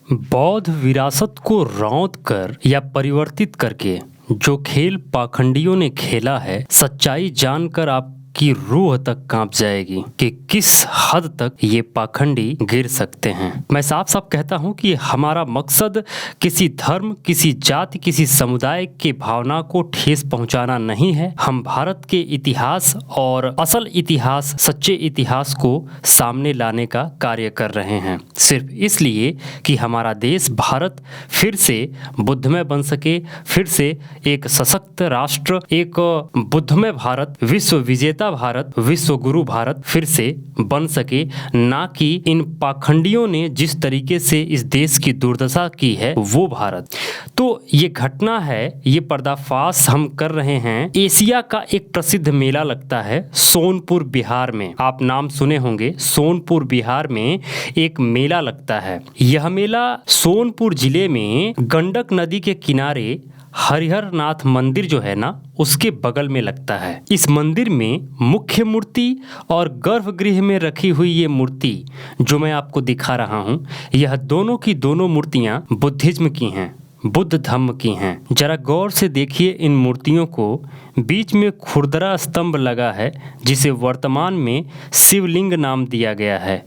बौद्ध विरासत को रौंद कर या परिवर्तित करके जो खेल पाखंडियों ने खेला है, सच्चाई जानकर आपकी रूह तक कांप जाएगी कि किस हद तक ये पाखंडी गिर सकते हैं। मैं साफ साफ कहता हूं कि हमारा मकसद किसी धर्म, किसी जाति, किसी समुदाय के भावना को ठेस पहुंचाना नहीं है। हम भारत के इतिहास और असल इतिहास, सच्चे इतिहास को सामने लाने का कार्य कर रहे हैं, सिर्फ इसलिए कि हमारा देश भारत फिर से बुद्धमय बन सके, फिर से एक सशक्त राष्ट्र, एक बुद्धमय भारत, विश्व विजेता भारत, विश्व गुरु भारत फिर से बन सके, ना कि इन पाखंडियों ने जिस तरीके से इस देश की दुर्दशा की है वो भारत। तो ये घटना है, ये पर्दाफाश हम कर रहे हैं। एशिया का एक प्रसिद्ध मेला लगता है सोनपुर बिहार में, आप नाम सुने होंगे। सोनपुर बिहार में एक मेला लगता है। यह मेला सोनपुर जिले में गंडक नदी के किनारे हरिहर नाथ मंदिर जो है ना, उसके बगल में लगता है। इस मंदिर में मुख्य मूर्ति और गर्भगृह में रखी हुई ये मूर्ति जो मैं आपको दिखा रहा हूँ, यह दोनों की दोनों मूर्तियाँ बुद्धिज्म की हैं, बुद्ध धम्म की हैं। जरा गौर से देखिए इन मूर्तियों को। बीच में खुरदरा स्तंभ लगा है जिसे वर्तमान में शिवलिंग नाम दिया गया है।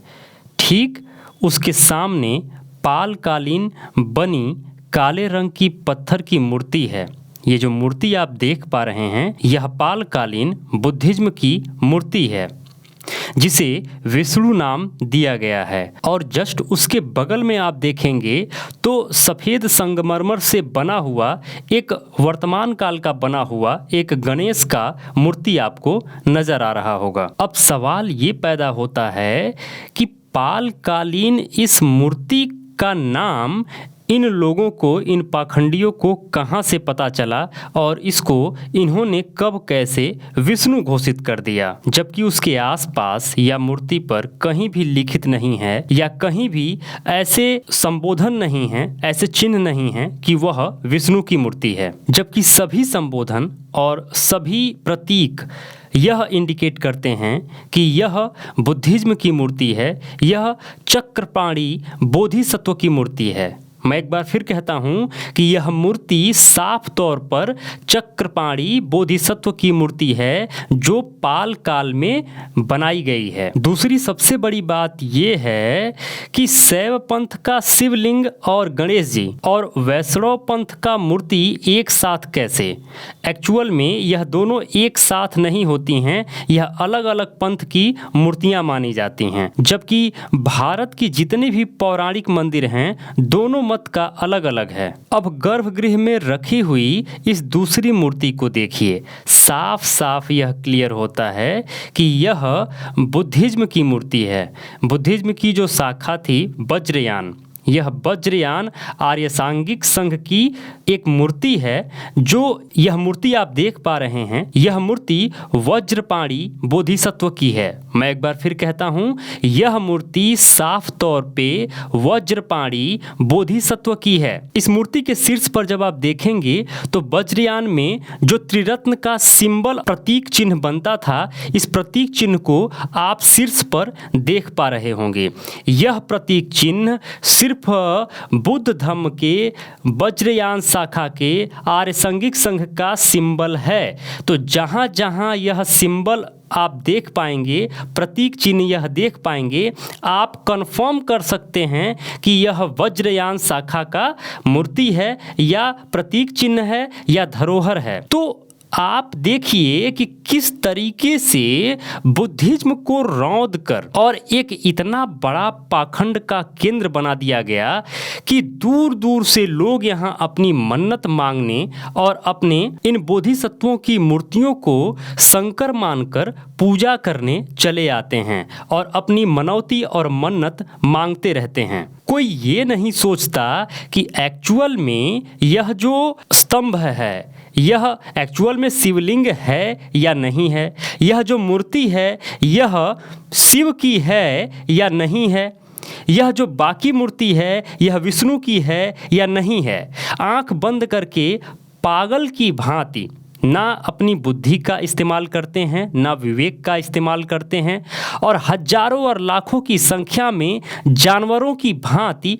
ठीक उसके सामने पालकालीन बनी काले रंग की पत्थर की मूर्ति है। ये जो मूर्ति आप देख पा रहे हैं, यह पालकालीन बुद्धिज्म की मूर्ति है जिसे विष्णु नाम दिया गया है। और जस्ट उसके बगल में आप देखेंगे तो सफ़ेद संगमरमर से बना हुआ एक वर्तमान काल का बना हुआ एक गणेश का मूर्ति आपको नजर आ रहा होगा। अब सवाल ये पैदा होता है कि पालकालीन इस मूर्ति का नाम इन लोगों को, इन पाखंडियों को कहाँ से पता चला और इसको इन्होंने कब कैसे विष्णु घोषित कर दिया, जबकि उसके आसपास या मूर्ति पर कहीं भी लिखित नहीं है या कहीं भी ऐसे संबोधन नहीं है, ऐसे चिन्ह नहीं है कि वह विष्णु की मूर्ति है। जबकि सभी संबोधन और सभी प्रतीक यह इंडिकेट करते हैं कि यह बुद्धिज्म की मूर्ति है, यह चक्रपाणी बोधिसत्व की मूर्ति है। मैं एक बार फिर कहता हूँ कि यह मूर्ति साफ तौर पर चक्रपाणी बोधिसत्व की मूर्ति है जो पाल काल में बनाई गई है। दूसरी सबसे बड़ी बात यह है कि शैव पंथ का शिवलिंग और गणेश जी और वैष्णव पंथ का मूर्ति एक साथ कैसे? एक्चुअल में यह दोनों एक साथ नहीं होती हैं, यह अलग अलग पंथ की मूर्तियां मानी जाती हैं। जबकि भारत की जितने भी पौराणिक मंदिर हैं, दोनों मत का अलग अलग है। अब गर्भगृह में रखी हुई इस दूसरी मूर्ति को देखिए, साफ साफ यह क्लियर होता है कि यह बुद्धिज्म की मूर्ति है। बुद्धिज्म की जो शाखा थी वज्रयान, यह वज्रयान आर्य सांघिक संघ की एक मूर्ति है। जो यह मूर्ति आप देख पा रहे हैं, यह मूर्ति वज्रपाणी बोधिसत्व की है। मैं एक बार फिर कहता हूं, यह मूर्ति साफ तौर पे वज्रपाणी बोधिसत्व की है। इस मूर्ति के शीर्ष पर जब आप देखेंगे तो वज्रयान में जो त्रिरत्न का सिंबल प्रतीक चिन्ह बनता था, इस प्रतीक चिन्ह को आप शीर्ष पर देख पा रहे होंगे। यह प्रतीक चिन्ह सिर्फ बुद्ध धम्म के वज्रयान शाखा के आर्य सांघिक संघ का सिंबल है। तो जहाँ जहाँ यह सिंबल आप देख पाएंगे, प्रतीक चिन्ह यह देख पाएंगे, आप कंफर्म कर सकते हैं कि यह वज्रयान शाखा का मूर्ति है या प्रतीक चिन्ह है या धरोहर है। तो आप देखिए कि किस तरीके से बुद्धिज्म को रौंद कर और एक इतना बड़ा पाखंड का केंद्र बना दिया गया कि दूर दूर से लोग यहाँ अपनी मन्नत मांगने और अपने इन बोधिसत्वों की मूर्तियों को शंकर मानकर पूजा करने चले आते हैं और अपनी मनौती और मन्नत मांगते रहते हैं। कोई ये नहीं सोचता कि एक्चुअल में यह जो स्तंभ है, यह एक्चुअल में शिवलिंग है या नहीं है, यह जो मूर्ति है यह शिव की है या नहीं है, यह जो बाकी मूर्ति है यह विष्णु की है या नहीं है। आंख बंद करके पागल की भांति ना अपनी बुद्धि का इस्तेमाल करते हैं, ना विवेक का इस्तेमाल करते हैं और हजारों और लाखों की संख्या में जानवरों की भांति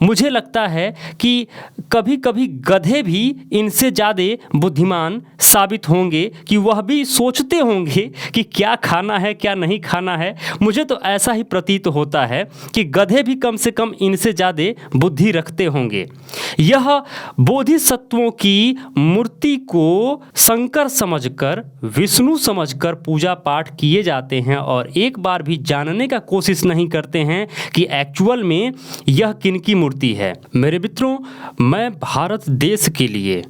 मुझे लगता है कि कभी कभी गधे भी इनसे ज़्यादा बुद्धिमान साबित होंगे कि वह भी सोचते होंगे कि क्या खाना है क्या नहीं खाना है। मुझे तो ऐसा ही प्रतीत होता है कि गधे भी कम से कम इनसे ज़्यादा बुद्धि रखते होंगे। यह बोधिसत्वों की मूर्ति को शंकर समझकर, विष्णु समझकर पूजा पाठ किए जाते हैं और एक बार भी जानने का कोशिश नहीं करते हैं कि एक्चुअल में यह किनकी मूर्ति है। मेरे मित्रों, मैं भारत देश के लिए,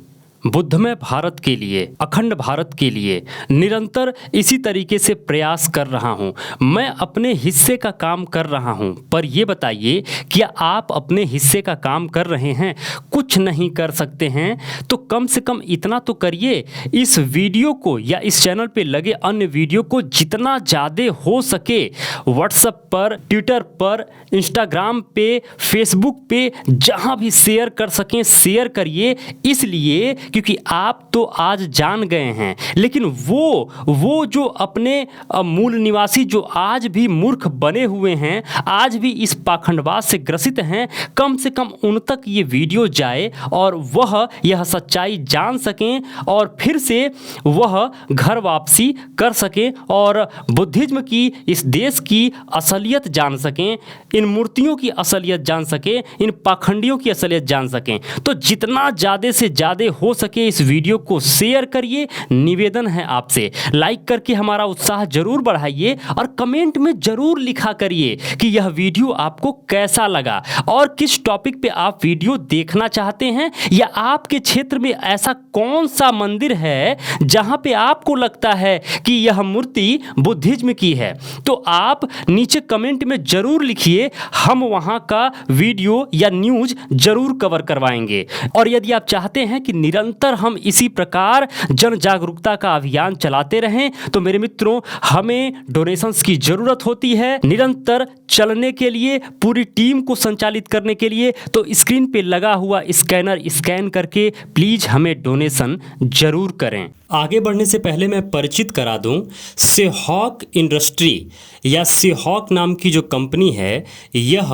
बुद्धमय भारत के लिए, अखंड भारत के लिए निरंतर इसी तरीके से प्रयास कर रहा हूं। मैं अपने हिस्से का काम कर रहा हूं, पर ये बताइए क्या आप अपने हिस्से का काम कर रहे हैं? कुछ नहीं कर सकते हैं तो कम से कम इतना तो करिए, इस वीडियो को या इस चैनल पे लगे अन्य वीडियो को जितना ज़्यादा हो सके व्हाट्सएप पर, ट्विटर पर, इंस्टाग्राम पे, फेसबुक पे, जहाँ भी शेयर कर सकें शेयर करिए। इसलिए क्योंकि आप तो आज जान गए हैं, लेकिन वो जो अपने मूल निवासी जो आज भी मूर्ख बने हुए हैं, आज भी इस पाखंडवाद से ग्रसित हैं, कम से कम उन तक ये वीडियो जाए और वह यह सच्चाई जान सकें और फिर से वह घर वापसी कर सकें और बुद्धिज्म की, इस देश की असलियत जान सकें, इन मूर्तियों की असलियत जान सकें, इन पाखंडियों की असलियत जान सकें। तो जितना ज़्यादा से ज़्यादा हो सके इस वीडियो को शेयर करिए। निवेदन है आपसे, लाइक करके हमारा उत्साह जरूर बढ़ाइए और कमेंट में जरूर लिखा करिए कि यह वीडियो आपको कैसा लगा और किस टॉपिक पे आप वीडियो देखना चाहते हैं, या आपके क्षेत्र में ऐसा कौन सा मंदिर है जहां पे आपको लगता है कि यह मूर्ति बुद्धिज्म की है। तो आप नीचे कमेंट में जरूर लिखिए, हम वहां का वीडियो या न्यूज़ जरूर कवर करवाएंगे। और यदि आप चाहते हैं कि निरंतर हम इसी प्रकार जन जागरूकता का अभियान चलाते रहें तो मेरे मित्रों, हमें डोनेशंस की जरूरत होती है निरंतर चलने के लिए, पूरी टीम को संचालित करने के लिए। तो स्क्रीन पे लगा हुआ स्कैनर स्कैन करके प्लीज हमें डोनेशन जरूर करें। आगे बढ़ने से पहले मैं परिचित करा दूं, सेहॉक इंडस्ट्री या सेहॉक नाम की जो कंपनी है, यह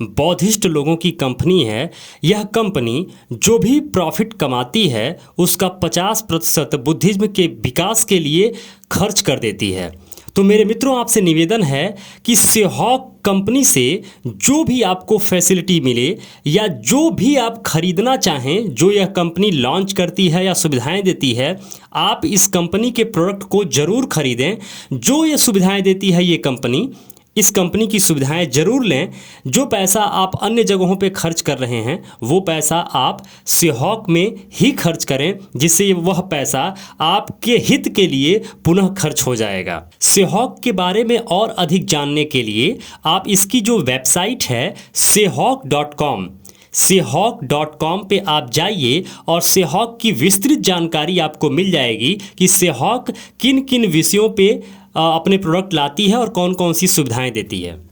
बौद्धिस्ट लोगों की कंपनी है। यह कंपनी जो भी प्रॉफिट कमाती है उसका 50% बुद्धिज्म के विकास के लिए खर्च कर देती है। तो मेरे मित्रों, आपसे निवेदन है कि सेहॉक कंपनी से जो भी आपको फैसिलिटी मिले या जो भी आप खरीदना चाहें, जो यह कंपनी लॉन्च करती है या सुविधाएं देती है, आप इस कंपनी के प्रोडक्ट को ज़रूर खरीदें। जो ये सुविधाएं देती है ये कंपनी, इस कंपनी की सुविधाएं जरूर लें। जो पैसा आप अन्य जगहों पे खर्च कर रहे हैं वो पैसा आप सेहॉक में ही खर्च करें, जिससे वह पैसा आपके हित के लिए पुनः खर्च हो जाएगा। सेहॉक के बारे में और अधिक जानने के लिए आप इसकी जो वेबसाइट है sehawk.com, sehawk.com पे आप जाइए और सेहॉक की विस्तृत जानकारी आपको मिल जाएगी कि सेहॉक किन किन विषयों पे अपने प्रोडक्ट लाती है और कौन कौन सी सुविधाएं देती है।